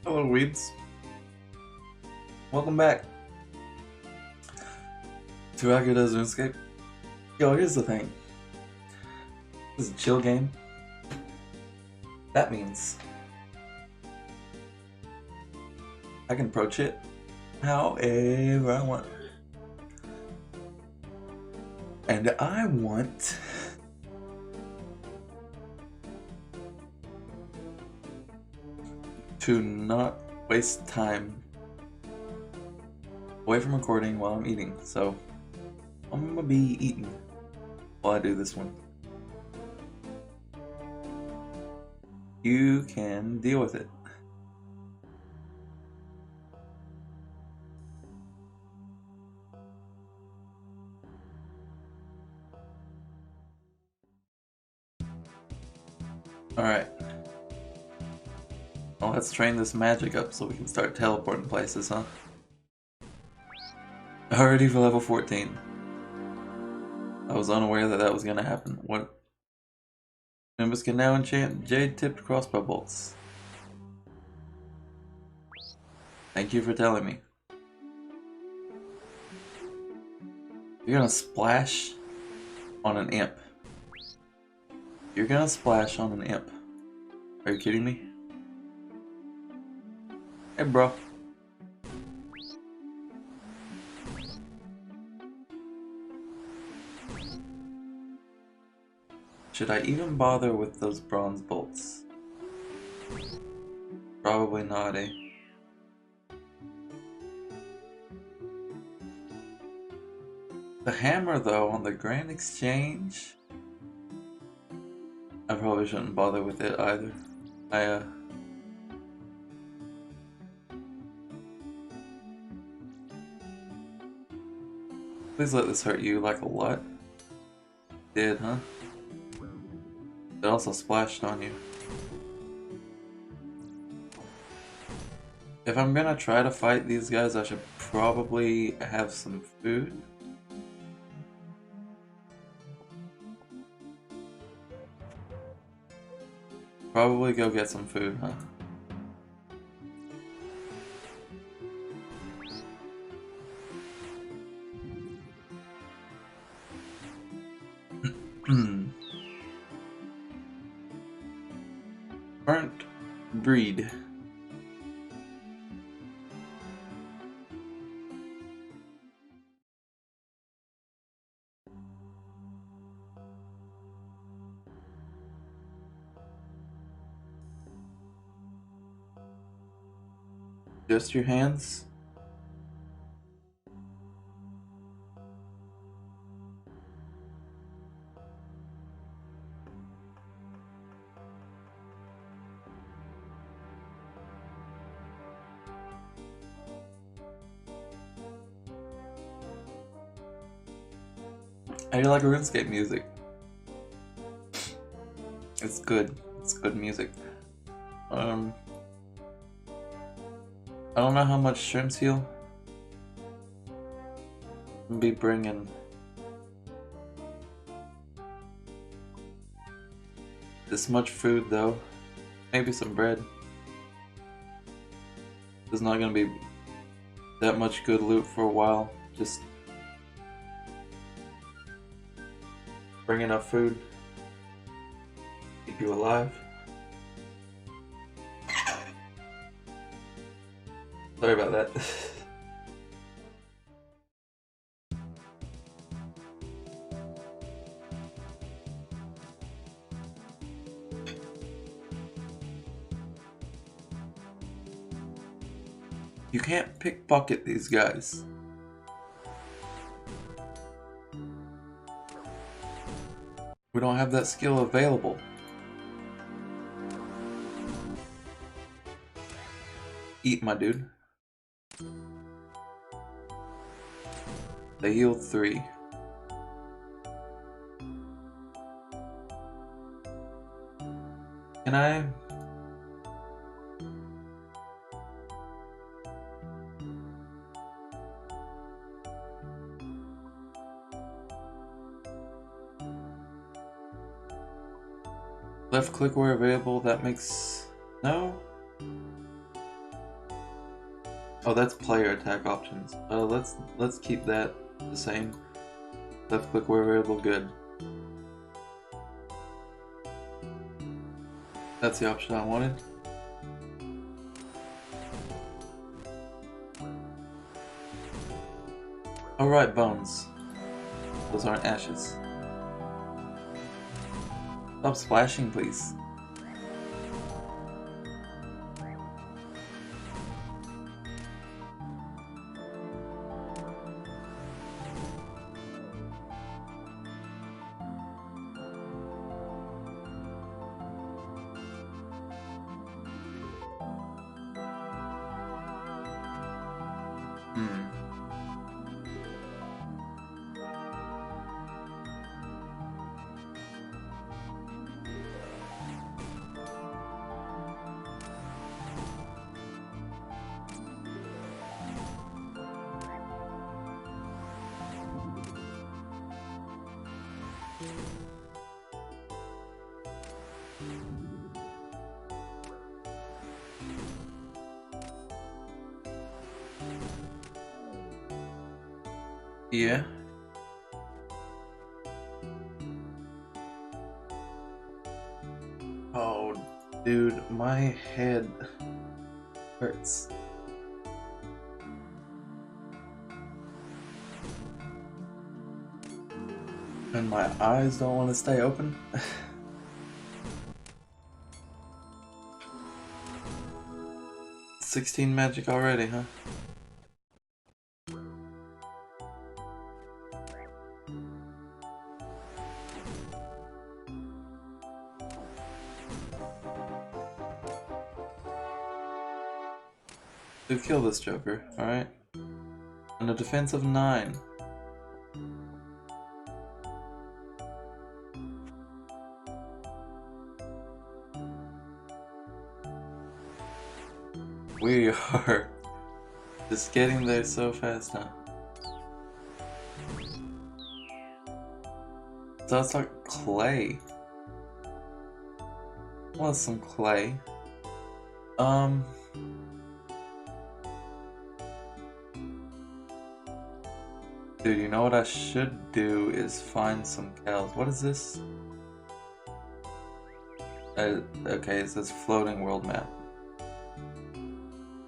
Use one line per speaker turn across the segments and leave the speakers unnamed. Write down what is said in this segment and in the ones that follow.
Hello, weebs. Welcome back to RaikouDoes RuneScape. Yo, here's the thing. This is a chill game. That means I can approach it however I want. And I want to not waste time away from recording while I'm eating, so I'm gonna be eating while I do this one. You can deal with it. Alright. Well, let's train this magic up so we can start teleporting places, huh? Already for level 14. I was unaware that that was gonna happen. What? Members can now enchant jade-tipped crossbow bolts. Thank you for telling me. You're gonna splash on an imp. You're gonna splash on an imp. Are you kidding me? Hey, bro. Should I even bother with those bronze bolts? Probably not, eh? The hammer, though, on the Grand Exchange, I probably shouldn't bother with it either. Please let this hurt you like a lot. Did, huh? It also splashed on you. If I'm gonna try to fight these guys, I should probably have some food. Probably go get some food, huh? Burnt breed. Just your hands? How do you like RuneScape music? It's good. It's good music. I don't know how much shrimps heal. I'll be bringing this much food though. Maybe some bread. There's not gonna be that much good loot for a while. Just bring enough food. Keep you alive. Sorry about that. You can't pickpocket these guys. We don't have that skill available. Eat, my dude. They healed 3. Can I? Left click where available, that makes... No? Oh, that's player attack options. Let's keep that the same. Left click where variable, good. That's the option I wanted. Alright, bones. Those aren't ashes. Stop splashing, please. Yeah. Oh, dude, my head hurts. And my eyes don't want to stay open. 16 magic already, huh? To kill this Joker, alright? And a defense of 9. We are just getting there so fast now. So it's like clay. Well, some clay. Dude, you know what I should do is find some cows. What is this? Okay, it says floating world map.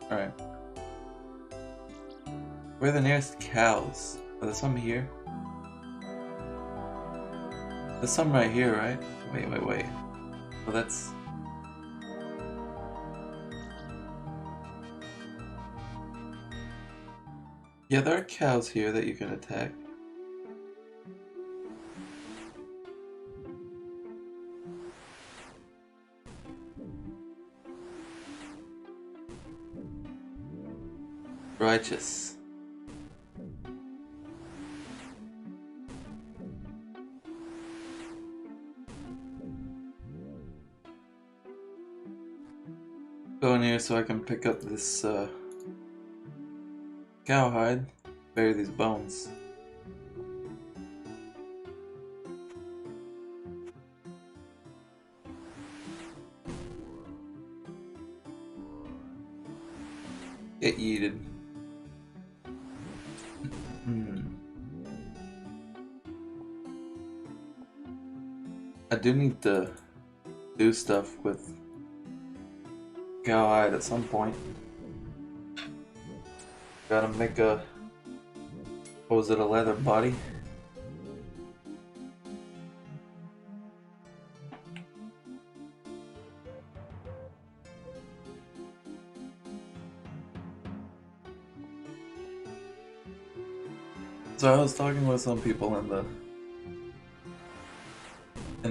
Alright. Where are the nearest cows? Are there some here? There's some right here, right? Wait. Oh, that's... Yeah, there are cows here that you can attack. Righteous. Go in here so I can pick up this cowhide. Bury these bones. Get yeeted. I do need to do stuff with cowhide at some point. Gotta make a... what was it, a leather body? So I was talking with some people in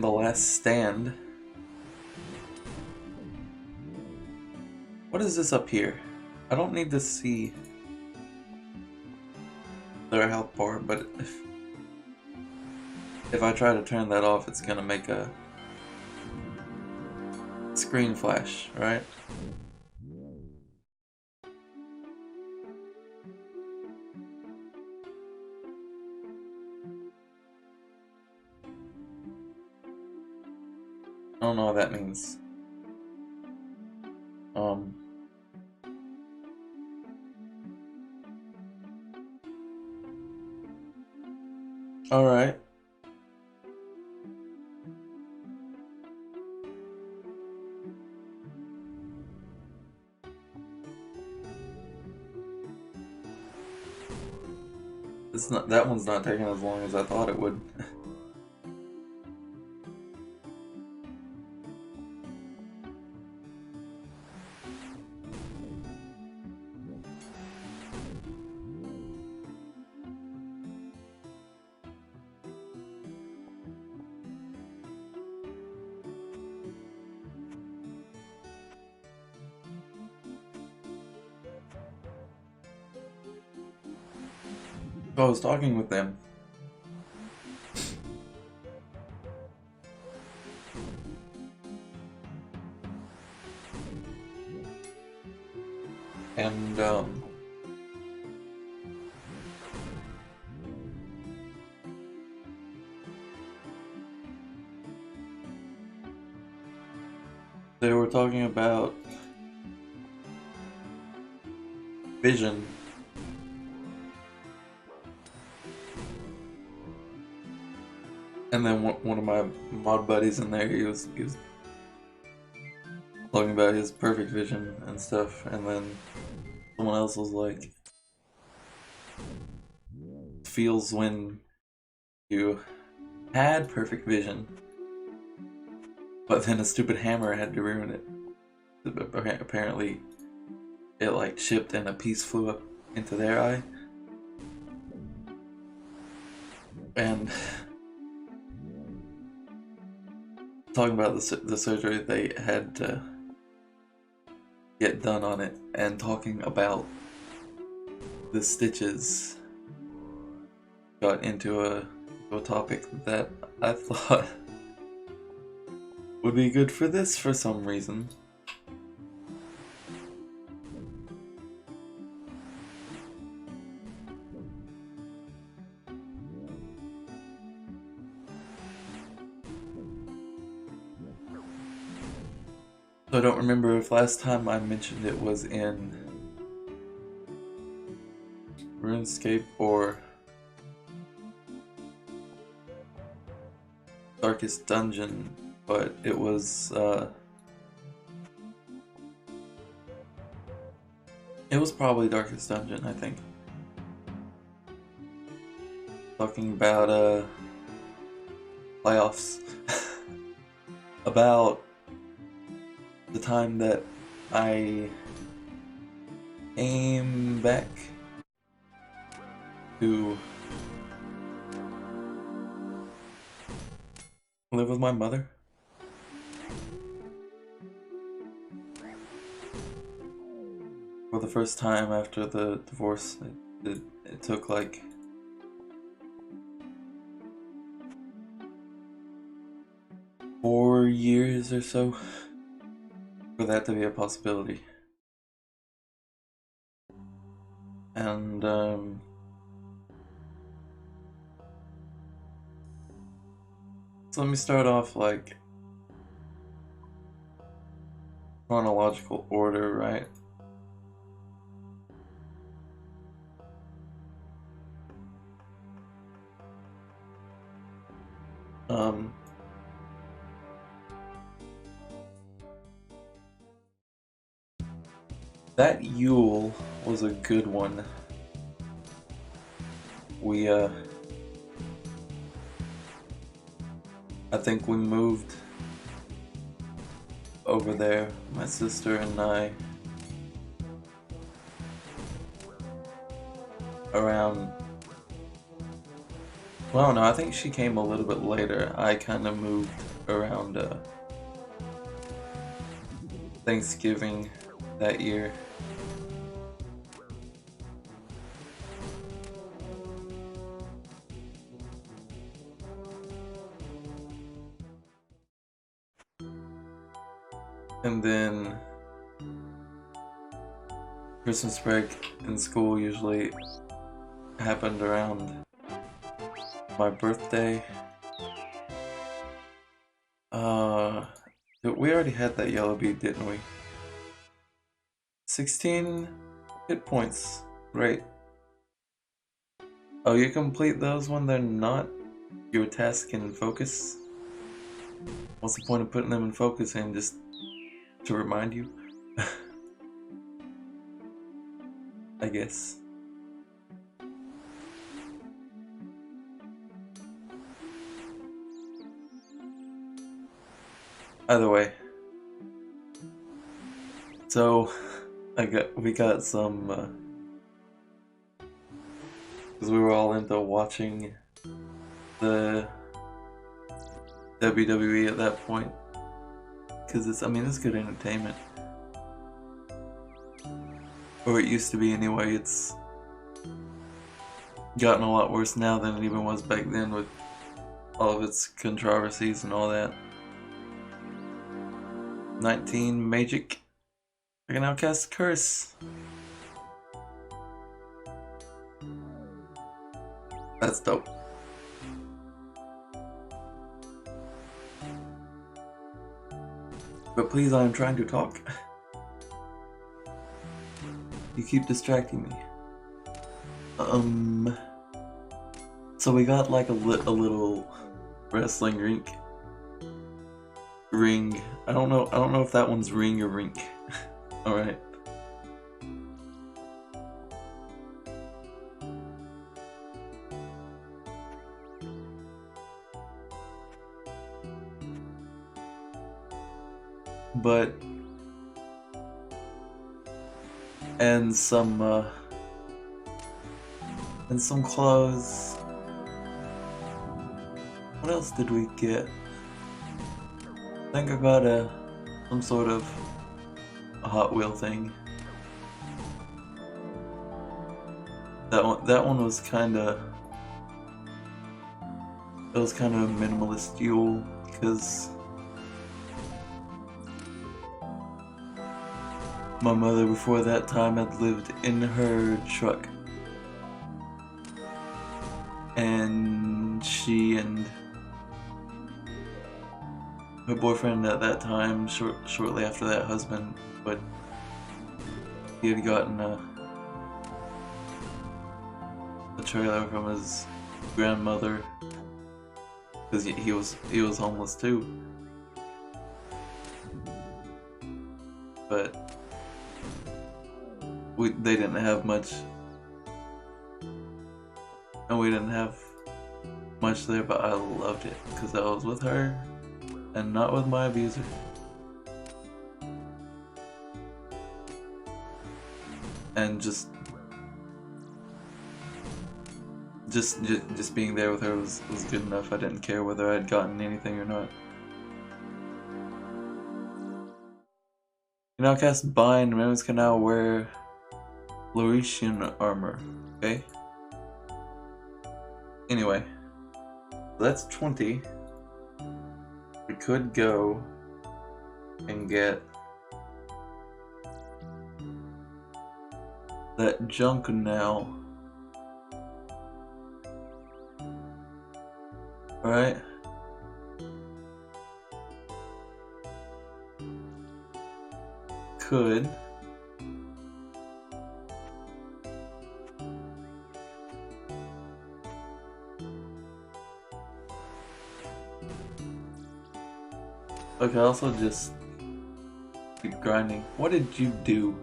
the last stand. What is this up here? I don't need to see their health bar, but if I try to turn that off, it's gonna make a screen flash, right? I don't know what that means. Alright. It's not, that one's not taking as long as I thought it would. I was talking with them. And they were talking about vision. And then one of my mod buddies in there, he was talking about his perfect vision and stuff, and then someone else was like, feels when you had perfect vision, but then a stupid hammer had to ruin it. Apparently, it like shipped and a piece flew up into their eye. And talking about the surgery they had to get done on it, and talking about the stitches got into a topic that I thought would be good for this for some reason. So I don't remember if last time I mentioned it was in RuneScape or Darkest Dungeon, but it was probably Darkest Dungeon, I think. Talking about playoffs. About the time that I came back to live with my mother. For the first time after the divorce. It took like four years or so for that to be a possibility. And so let me start off like chronological order, right? That Yule was a good one. We I think we moved over there, my sister and I, around, well, no, I think she came a little bit later. I kind of moved around Thanksgiving that year. And then Christmas break in school usually happened around my birthday. We already had that yellow bead, didn't we? 16 hit points. Great. Oh, you complete those when they're not your task in focus. What's the point of putting them in focus and just to remind you? I guess. Either way. So we got some because we were all into watching the WWE at that point, because it's good entertainment, or it used to be anyway. It's gotten a lot worse now than it even was back then with all of its controversies and all that. 19 Magic. I can now cast Curse. That's dope. But please, I am trying to talk. You keep distracting me. So we got like a little wrestling ring. I don't know if that one's ring or rink. All right. But and some clothes. What else did we get? I think I got some sort of a Hot Wheel thing. That one was kinda a minimalist fuel, because my mother before that time had lived in her truck, and she and her boyfriend at that time, shortly after that, husband, but he had gotten a trailer from his grandmother, because he was homeless too. But they didn't have much, and we didn't have much there, but I loved it because I was with her and not with my abuser. And just being there with her was good enough. I didn't care whether I'd gotten anything or not. You now cast Bind. Enemies can now wear Laurentian armor. Okay. Anyway, that's 20. We could go and get that junk now. Alright. Could. Okay, also just keep grinding. What did you do?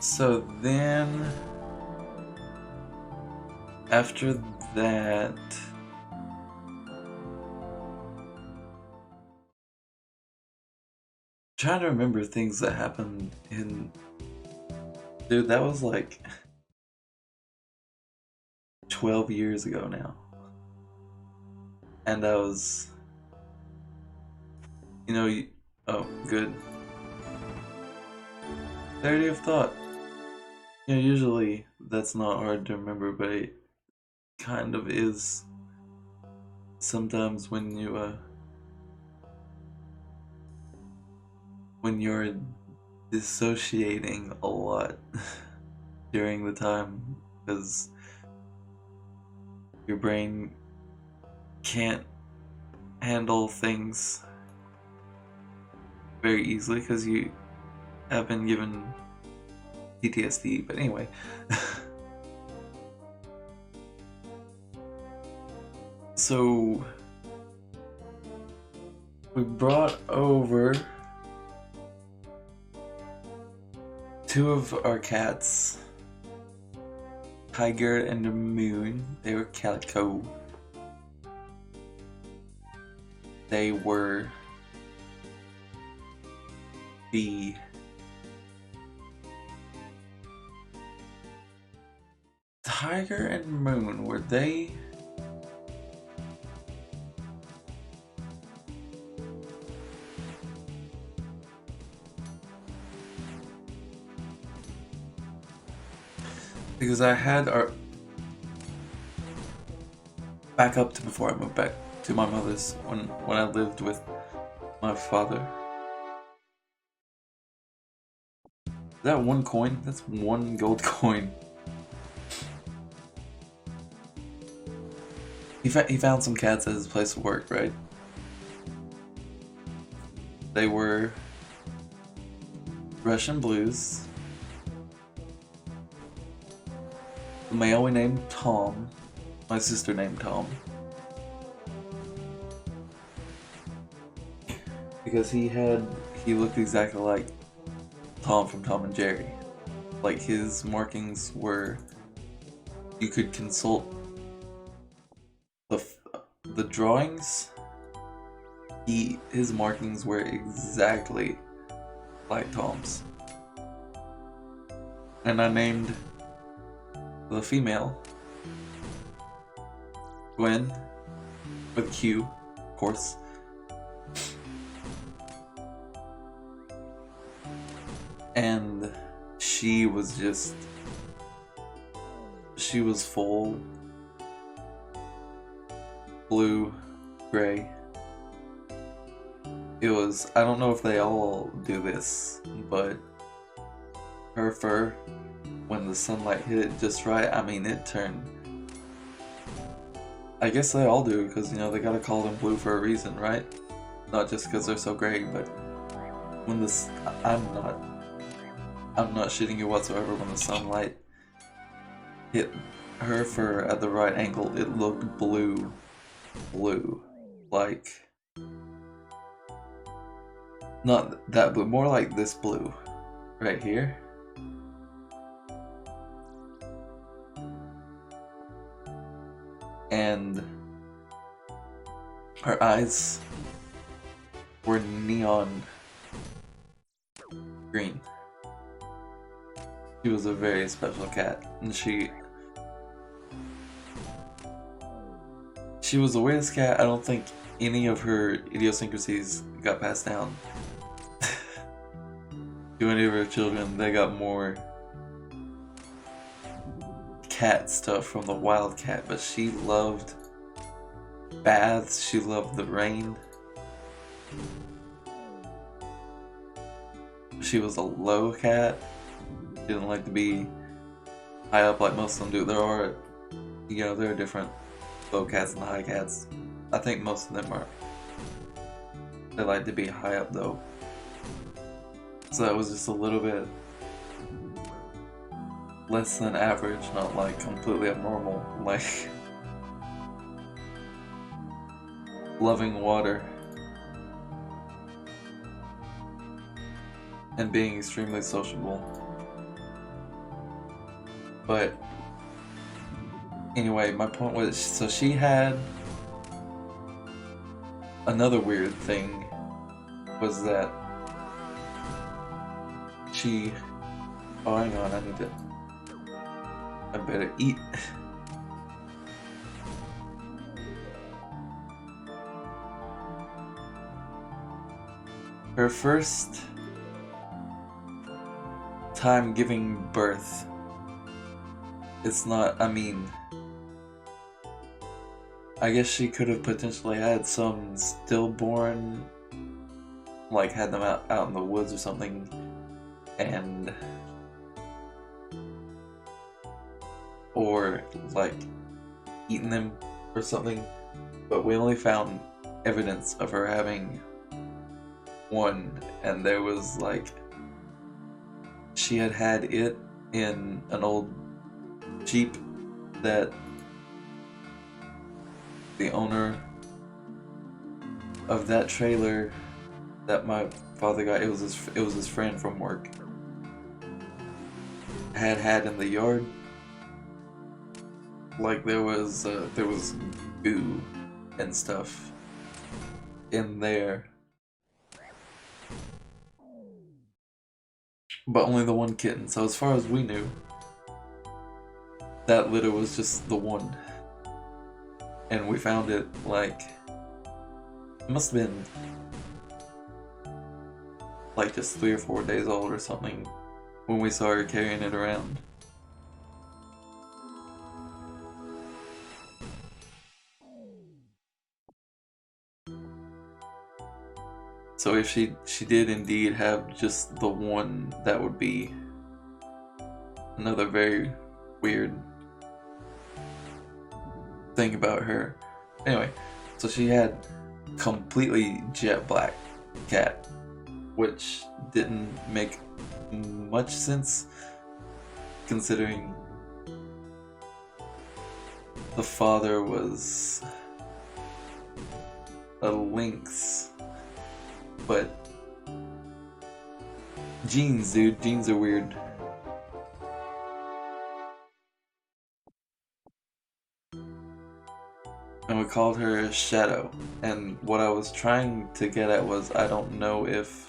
So then, after that, trying to remember things that happened in, dude, that was like 12 years ago now, and I was, oh, good. Clarity of thought. Usually that's not hard to remember, but it kind of is sometimes when you're dissociating a lot during the time, because your brain can't handle things very easily because you have been given PTSD, but anyway. So we brought over 2 of our cats, Tiger and the Moon. They were calico. They were the Tiger and Moon, were they? Because I had our back up to before I moved back to my mother's when I lived with my father. Is that 1 coin? That's 1 gold coin. He found some cats at his place of work, right? They were Russian blues. The male we named Tom. My sister named Tom. Because he looked exactly like Tom from Tom and Jerry. Like, his markings were, you could consult the drawings. His markings were exactly like Tom's. And I named the female Gwen, with Q, of course. And she was full blue, gray. It was, I don't know if they all do this, but her fur, when the sunlight hit it just right, I mean, it turned. I guess they all do, because, you know, they gotta call them blue for a reason, right? Not just because they're so gray, but when this, I'm not shitting you whatsoever, when the sunlight hit her fur at the right angle, it looked blue, like, not that blue, more like this blue, right here. And her eyes were neon green. She was a very special cat, and she was the weirdest cat. I don't think any of her idiosyncrasies got passed down to any of her children. They got more cat stuff from the wild cat, but she loved baths, she loved the rain. She was a low cat. She didn't like to be high up like most of them do. There are different low cats and high cats. I think most of them are. They like to be high up though. So that was just a little bit less than average, not like completely abnormal, like loving water and being extremely sociable. But anyway, my point was, so she had another weird thing was that she, oh hang on, I better eat. Her first time giving birth, it's not, I mean, I guess she could have potentially had some stillborn, like had them out in the woods or something, and or like eaten them or something, but we only found evidence of her having one, and there was like she had it in an old Jeep that the owner of that trailer that my father got, it was his friend from work, had in the yard. Like there was goo and stuff in there, but only the one kitten. So as far as we knew, that litter was just the one, and we found it like it must have been like just 3 or 4 days old or something when we saw her carrying it around. So if she did indeed have just the one, that would be another very weird thing about her. Anyway, so she had completely jet black cat, which didn't make much sense considering the father was a lynx. But genes, dude, genes are weird. And we called her Shadow. And what I was trying to get at was, I don't know if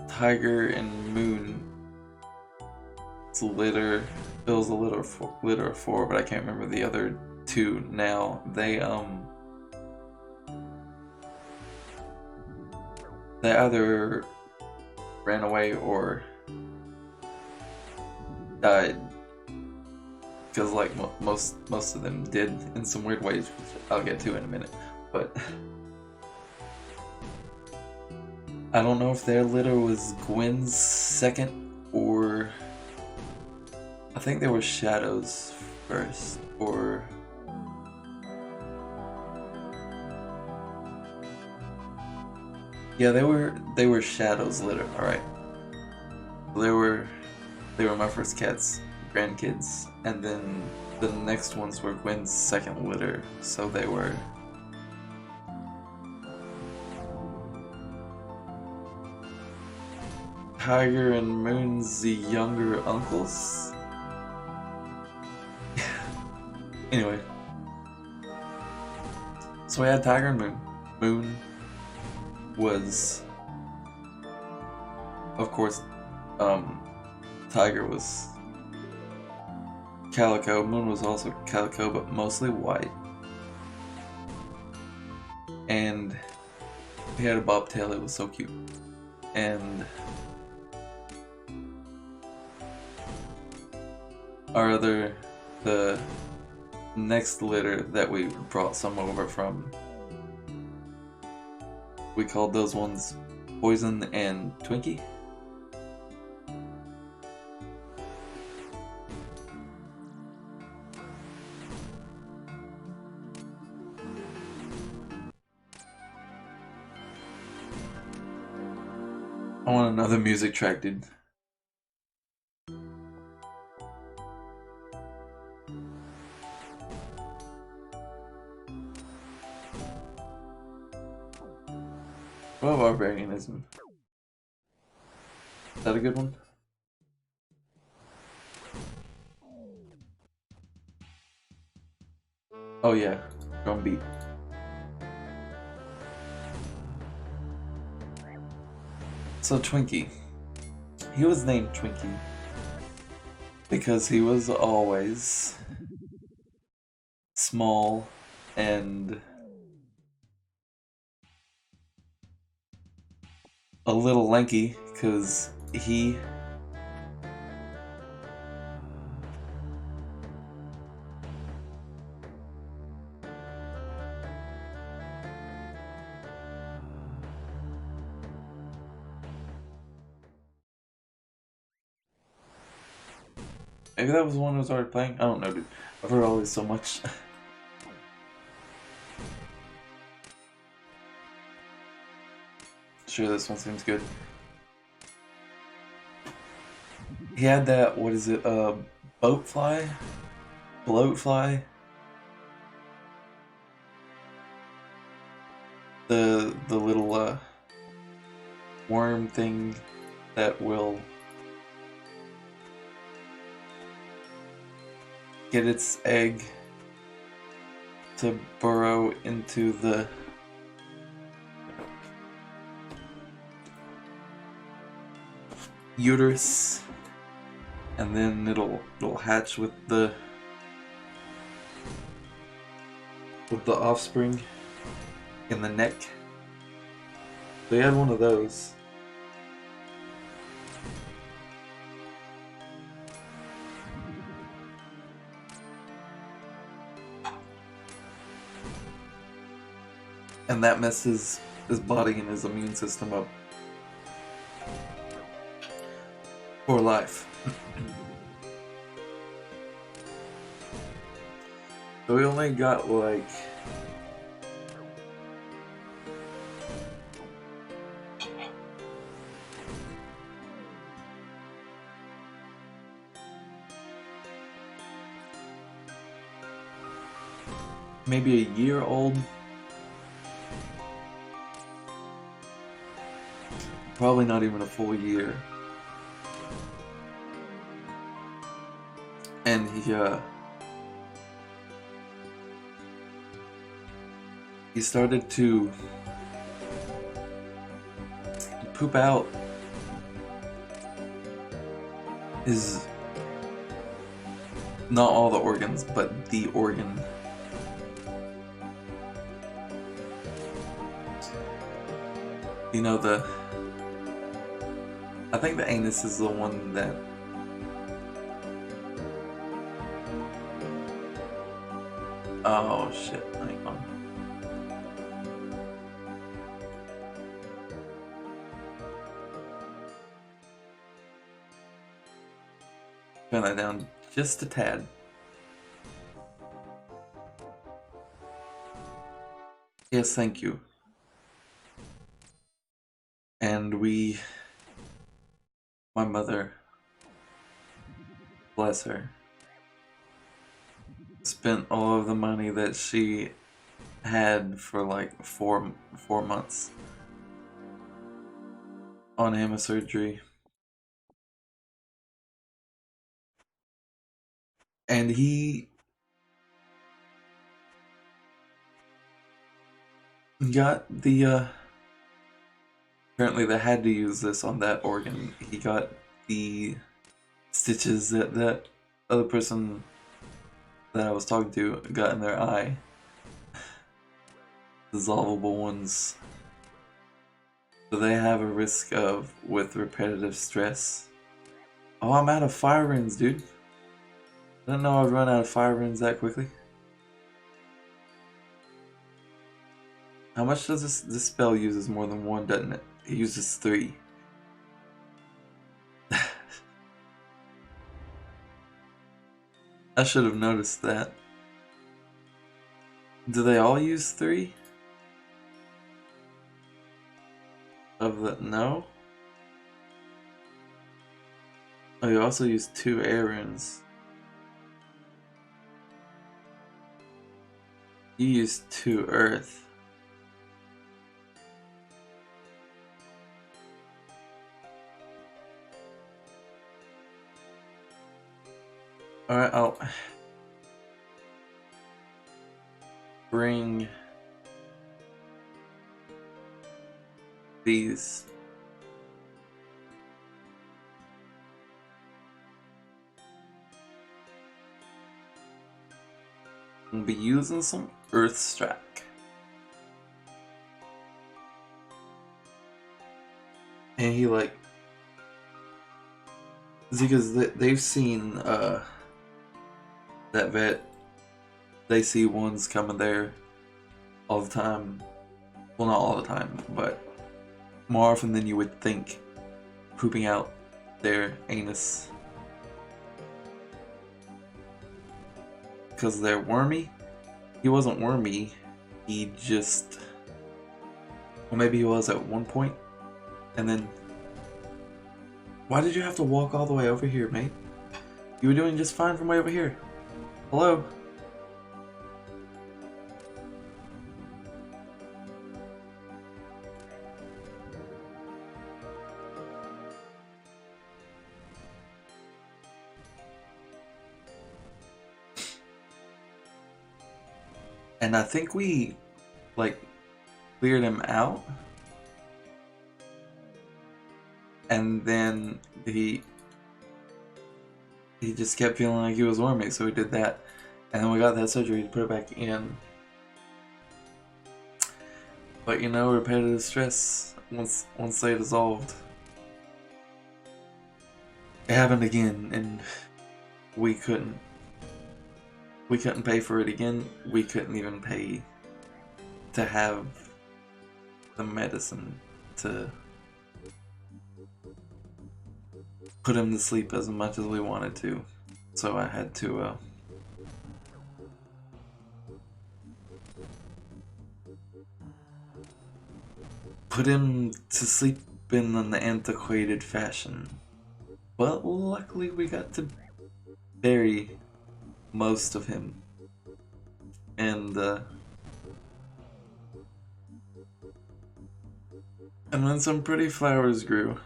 Tiger and Moon's litter, it was a litter of 4, but I can't remember the other 2 now. They either ran away or died, because like most of them did in some weird ways, which I'll get to in a minute. But I don't know if their litter was Gwen's second, or I think they were Shadow's first, or yeah, they were Shadow's litter. All right, they were my first cat's grandkids, and then the next ones were Gwen's second litter, so they were Tiger and Moon's younger uncles. Anyway, so we had Tiger and Moon. Moon was, of course, Tiger was calico. Moon was also calico, but mostly white. And he had a bobtail. It was so cute. And the next litter that we brought some over from, we called those ones Poison and Twinkie. I want another music track, dude. What barbarianism? Is that a good one? Oh yeah, drum beat. So Twinkie. He was named Twinkie because he was always small and a little lanky, because he maybe that was the one who was already playing? I don't know, dude. I've heard all this so much. Sure, this one seems good. He had that, what is it, boat fly? Bloat fly? The little, worm thing that will get its egg to burrow into the uterus, and then it'll hatch with the offspring in the neck. They had one of those. And that messes his body and his immune system up for life. So we only got like maybe a year old. Probably not even a full year. And he started to poop out his, not all the organs, but the organ. You know, I think the anus is the one that oh shit, hang on. Turn that down just a tad. Yes, thank you. And my mother, bless her, spent all of the money that she had for like four months on him a surgery. And he got the apparently they had to use this on that organ. He got the stitches that other person that I was talking to got in their eye. Dissolvable ones. So they have a risk of with repetitive stress. Oh, I'm out of fire runes, dude. I didn't know I'd run out of fire runes that quickly. How much does this spell uses more than one, doesn't it? It uses 3. I should have noticed that. Do they all use 3? Of the no? Oh, you also use 2 air runes. You use 2 earth. Alright, I'll bring these. I'll be using some earth strike. And he like, because they've seen that vet, they see ones coming there all the time. Well, not all the time, but more often than you would think, pooping out their anus. Because they're wormy. He wasn't wormy, he just, well, maybe he was at one point, And then, why did you have to walk all the way over here, mate? You were doing just fine from way over here. Hello? And I think we, like, cleared him out. And then he just kept feeling like he was warming, so we did that. And then we got that surgery to put it back in. But you know, repetitive stress, once they dissolved, it happened again, and we couldn't pay for it again. We couldn't even pay to have the medicine to put him to sleep as much as we wanted to. So I had to put him to sleep in an antiquated fashion. But luckily we got to bury most of him. And then some pretty flowers grew.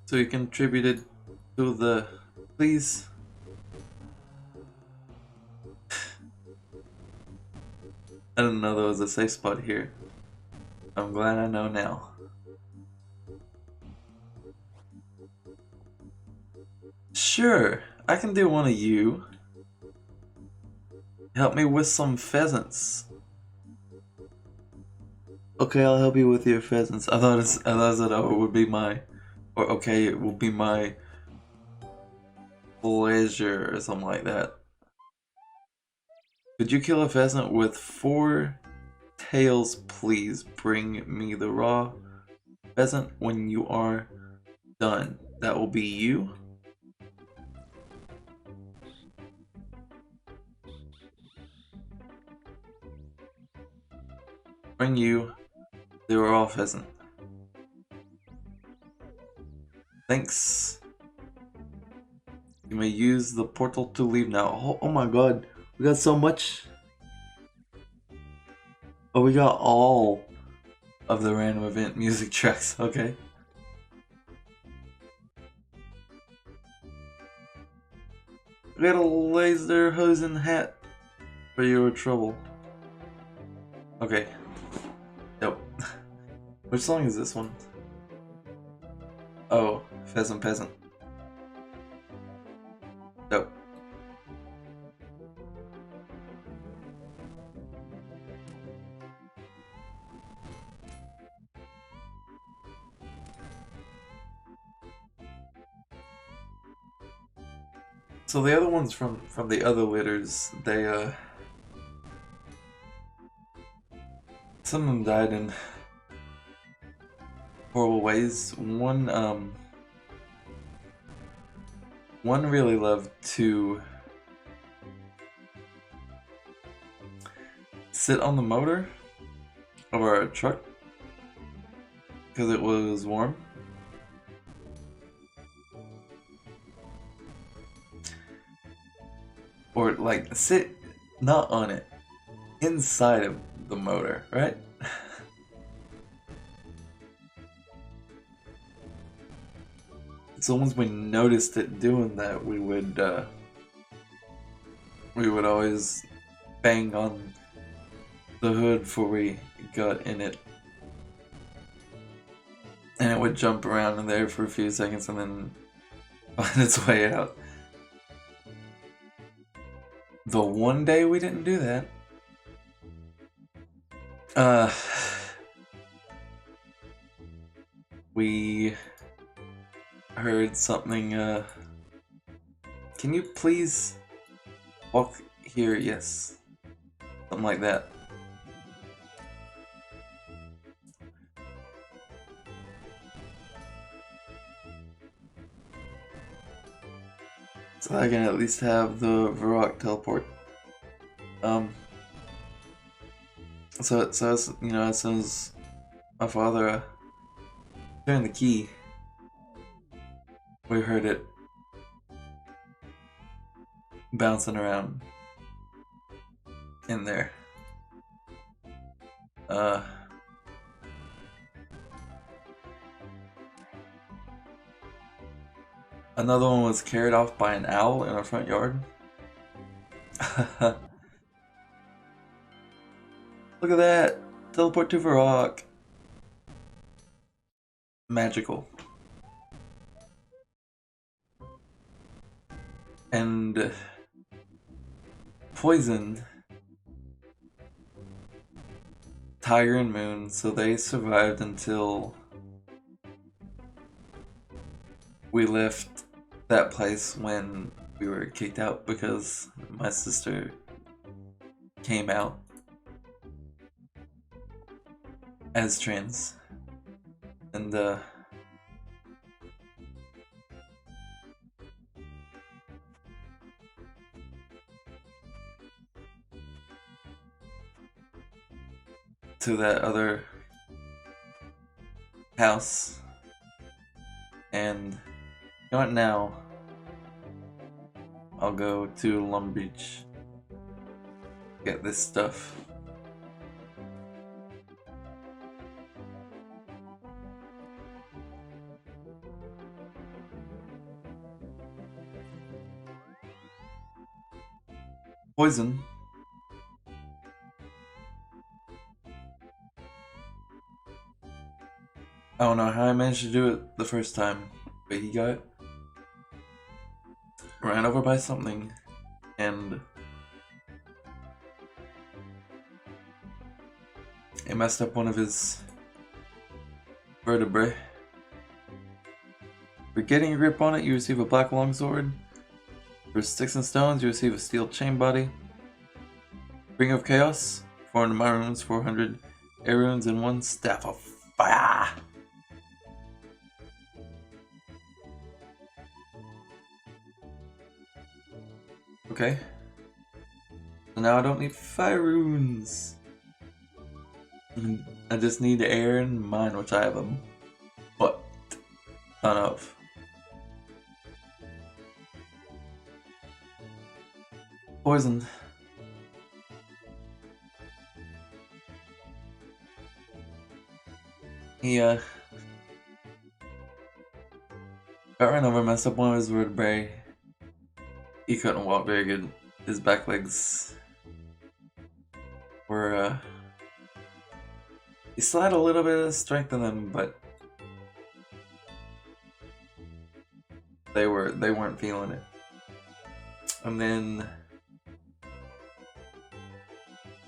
So you contributed to the... Please. I didn't know there was a safe spot here. I'm glad I know now. Sure, I can do one of you. Help me with some pheasants. Okay, I'll help you with your pheasants. I thought it would be my... Or okay, it will be my pleasure or something like that. Could you kill a pheasant with 4 tails, please? Bring me the raw pheasant when you are done. That will be you. Bring you the raw pheasant. Thanks. You may use the portal to leave now. Oh my god. We got so much. Oh, we got all of the random event music tracks. Okay. We got a laser hosen hat for your trouble. Okay. Yep. Which song is this one? Oh, Pheasant Peasant. Dope. So the other ones from the other litters, they some of them died in horrible ways. One really loved to sit on the motor of our truck because it was warm. Or like sit not on it, inside of the motor, right? So once we noticed it doing that, we would always bang on the hood before we got in it, and it would jump around in there for a few seconds and then find its way out. The one day we didn't do that, we heard something, can you please walk here? Yes. Something like that. So I can at least have the Varrock teleport. So as you know, as soon as my father turned the key, we heard it bouncing around in there. Another one was carried off by an owl in our front yard. Look at that! Teleport to Varrock. Magical. And Poison, Tiger and Moon, so they survived until we left that place when we were kicked out because my sister came out as trans. And to that other house, and you know what, now I'll go to Long Beach, get this stuff. Poison. I don't know how I managed to do it the first time, but he got ran over by something, and it messed up one of his vertebrae. For getting a grip on it, you receive a black longsword. For sticks and stones, you receive a steel chain body. Ring of Chaos, 400 my runes, 400 air runes, and 1 staff of fire. Okay. So now I don't need fire runes. I just need air and mine, which I have them. What? Ton of. Poison. He got run over, messed up one of his vertebrae. He couldn't walk very good. His back legs were he still had a little bit of strength in them, but they weren't feeling it. And then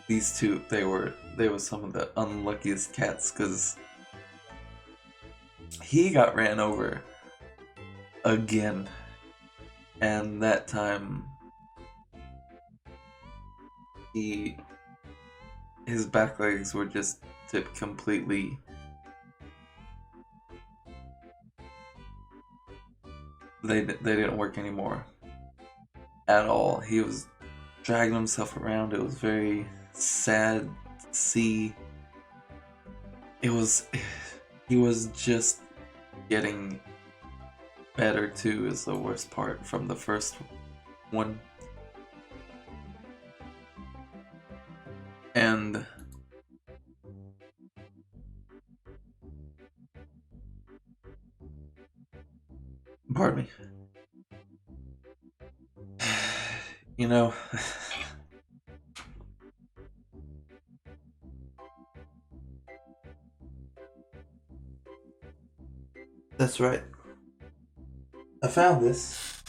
these two, they were some of the unluckiest cats, because he got ran over again, and that time his back legs were just tipped completely. They didn't work anymore at all. He was dragging himself around. It was very sad to see. He was just getting better too, is the worst part from the first one. And pardon me. You know, that's right. I found this.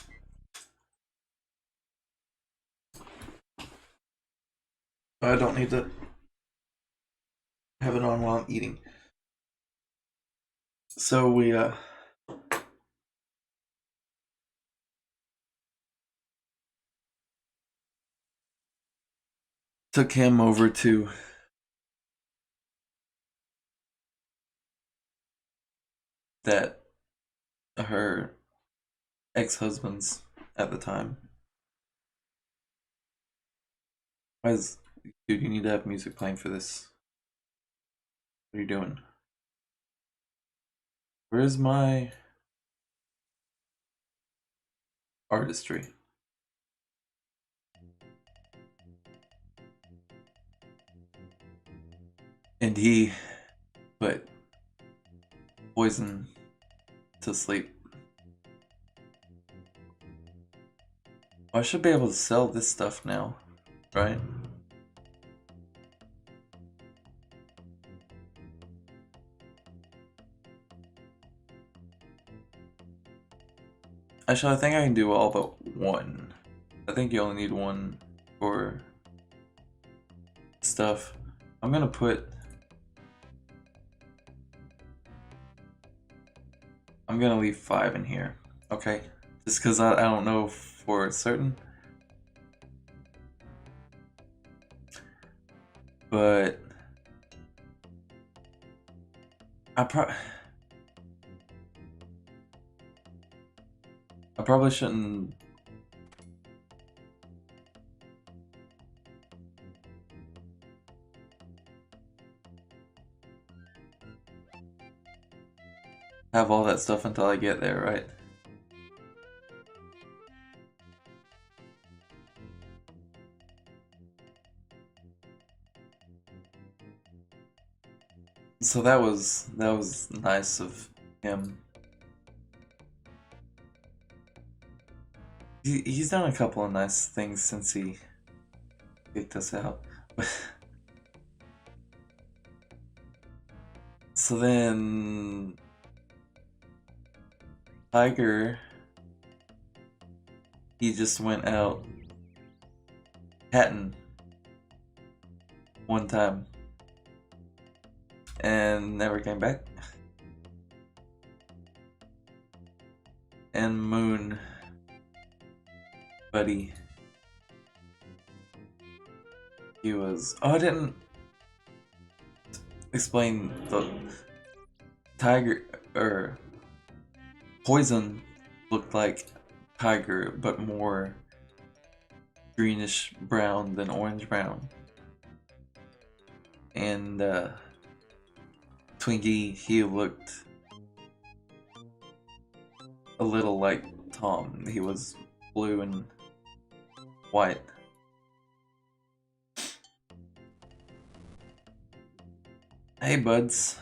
I don't need to have it on while I'm eating. So we took him over to her ex-husband's at the time. Dude, you need to have music playing for this. What are you doing? Where is my artistry? And he put poison to sleep. I should be able to sell this stuff now, right? Actually, I think I can do all but one. I think you only need one for stuff. I'm gonna leave 5 in here, okay? Just because I don't know for certain. But I probably shouldn't have all that stuff until I get there, right? So that was nice of him. He's done a couple of nice things since he kicked us out. So then Tiger, he just went out catting one time and never came back. And Moon, buddy, he was. Oh, I didn't explain the tiger or poison looked like tiger, but more greenish brown than orange brown. And Twinkie, he looked a little like Tom. He was blue and white. Hey, buds.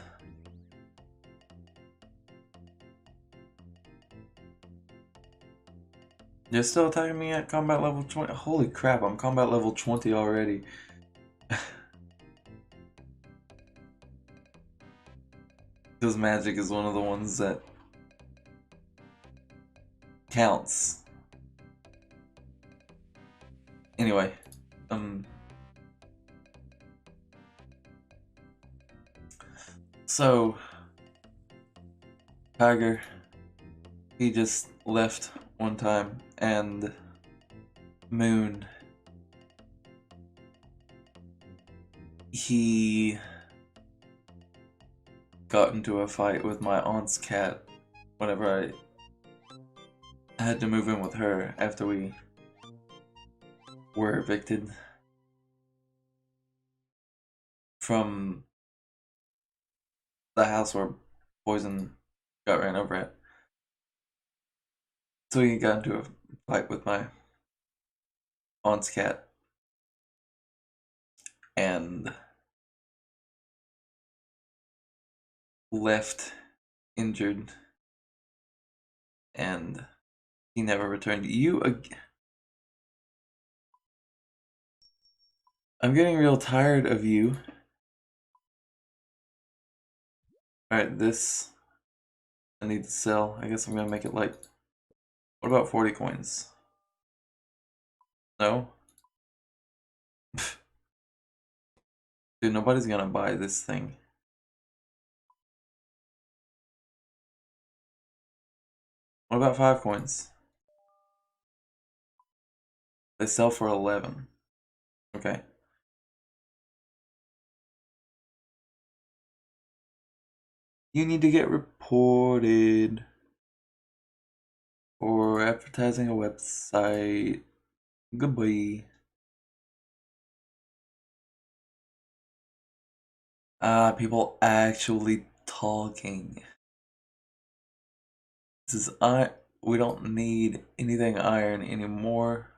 You're still attacking me at combat level 20? Holy crap, I'm combat level 20 already. Because magic is one of the ones that counts. Anyway, so Tiger, he just left one time, and Moon, he got into a fight with my aunt's cat whenever I had to move in with her after we were evicted from the house where Poison got ran over at. So he got into a fight with my aunt's cat and left injured, and he never returned. I'm getting real tired of you. Alright, this I need to sell. I guess I'm gonna make it like, what about 40 coins? No? Dude, nobody's gonna buy this thing. What about 5 coins? They sell for 11. Okay. You need to get reported for advertising a website. Goodbye. People actually talking. This is we don't need anything iron anymore.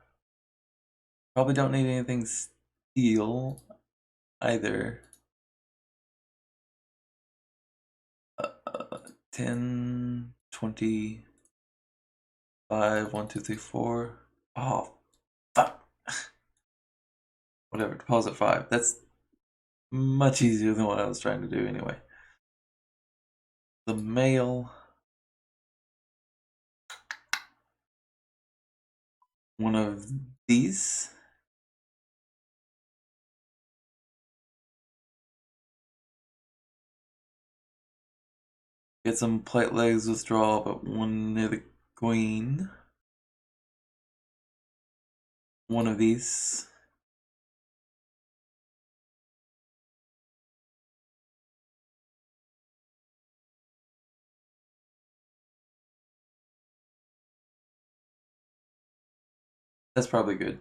Probably don't need anything steel either. 10, 20, 5, 1, 2, 3, 4. Oh, fuck. Whatever, deposit 5. That's much easier than what I was trying to do anyway. The mail. One of these. Get some plate legs withdrawal, but one near the queen. One of these. That's probably good.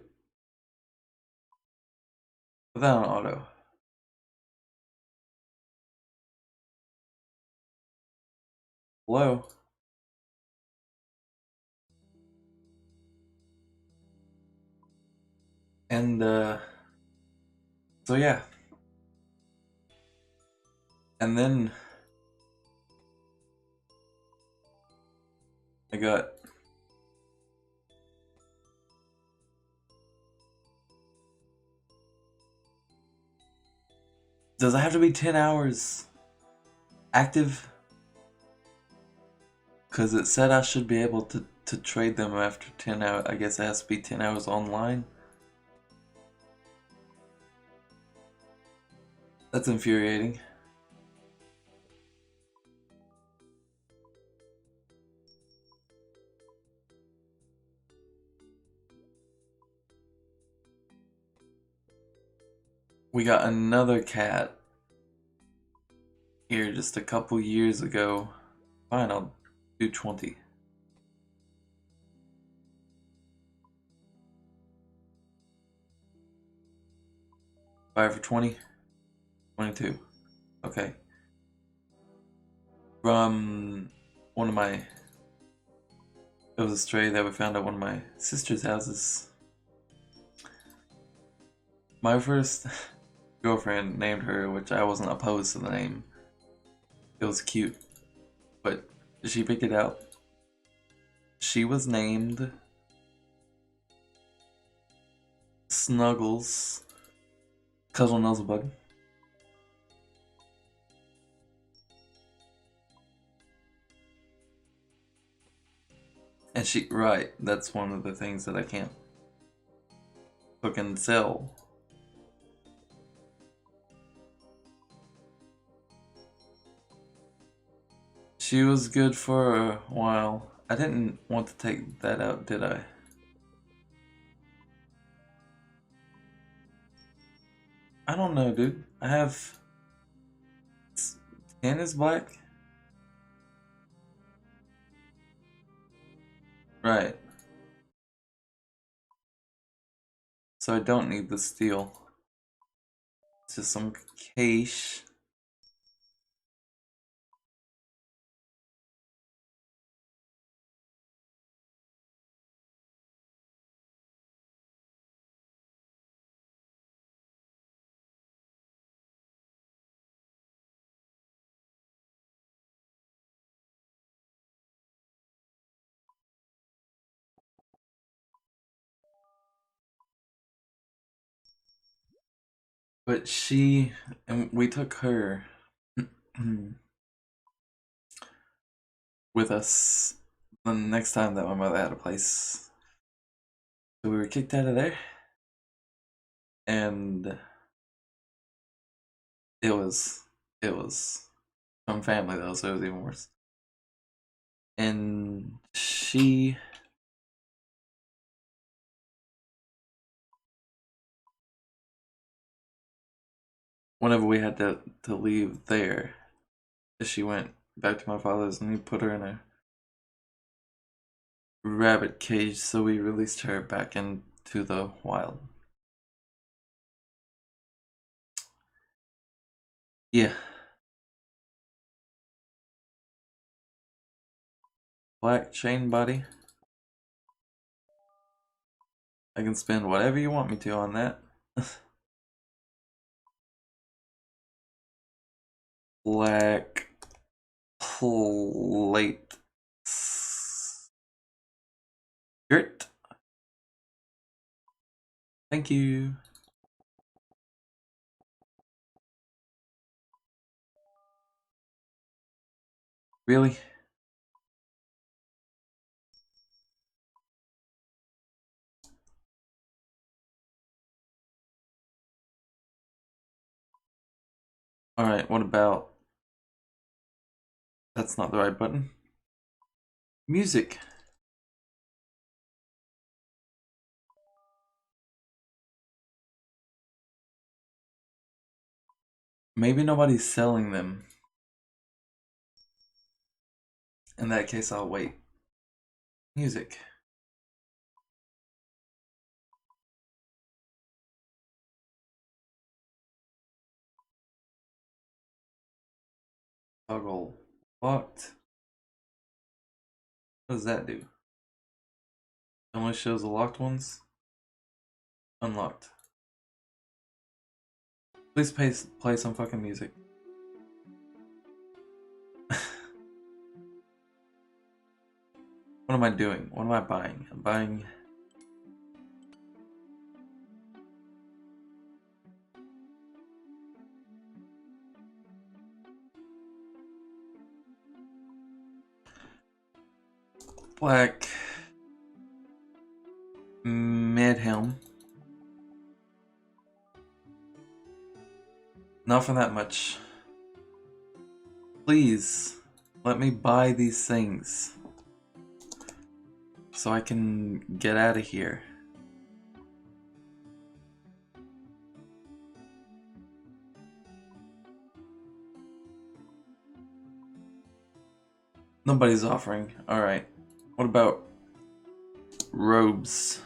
Without an auto. Hello? And, so yeah. And then I got does it have to be 10 hours active? Because it said I should be able to trade them after 10 hours. I guess it has to be 10 hours online. That's infuriating. We got another cat here just a couple years ago. Fine, I'll do 20. Buy for 20? 22. Okay. From one of my... It was a stray that we found at one of my sister's houses. My first girlfriend named her, which I wasn't opposed to the name. It was cute. But she picked it out. She was named Snuggles. Cuddle Nuzzlebug. And right, that's one of the things that I can't fucking sell. She was good for a while. I didn't want to take that out, did I? I don't know, dude. I have... 10 is black? Right. So I don't need the steel. It's just some cash. But she... And we took her... with us the next time that my mother had a place. So we were kicked out of there. And... It was from family though, so it was even worse. And she... Whenever we had to leave there, she went back to my father's and he put her in a rabbit cage, so we released her back into the wild. Yeah. Black chain body. I can spend whatever you want me to on that. Black plate skirt. Thank you. Really? Alright, what about... That's not the right button. Music. Maybe nobody's selling them. In that case, I'll wait. Music. Toggle locked. What does that do? Only shows the locked ones. Unlocked. Please play some fucking music. What am I doing? What am I buying? I'm buying... Black... Mid-helm. Not for that much. Please, let me buy these things. So I can get out of here. Nobody's offering. Alright. What about robes?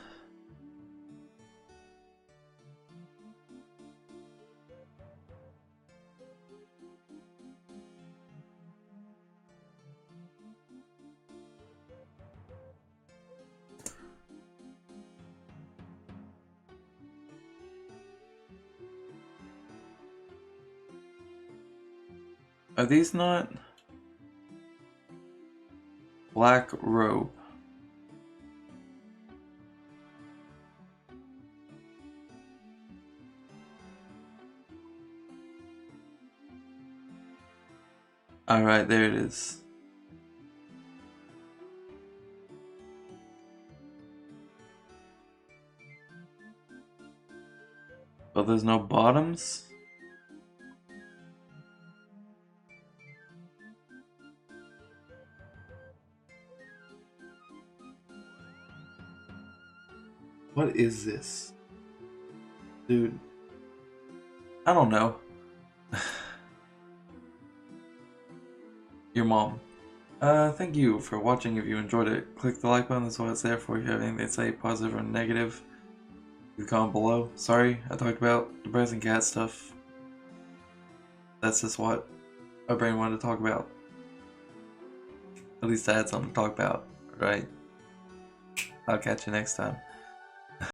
Are these not? Black robe. Alright, there it is. But there's no bottoms? What is this? Dude. I don't know. Your mom. Thank you for watching. If you enjoyed it, click the like button. That's what it's there for. If you have anything to say, positive or negative, you can comment below. Sorry, I talked about depressing cat stuff. That's just what my brain wanted to talk about. At least I had something to talk about, right? I'll catch you next time.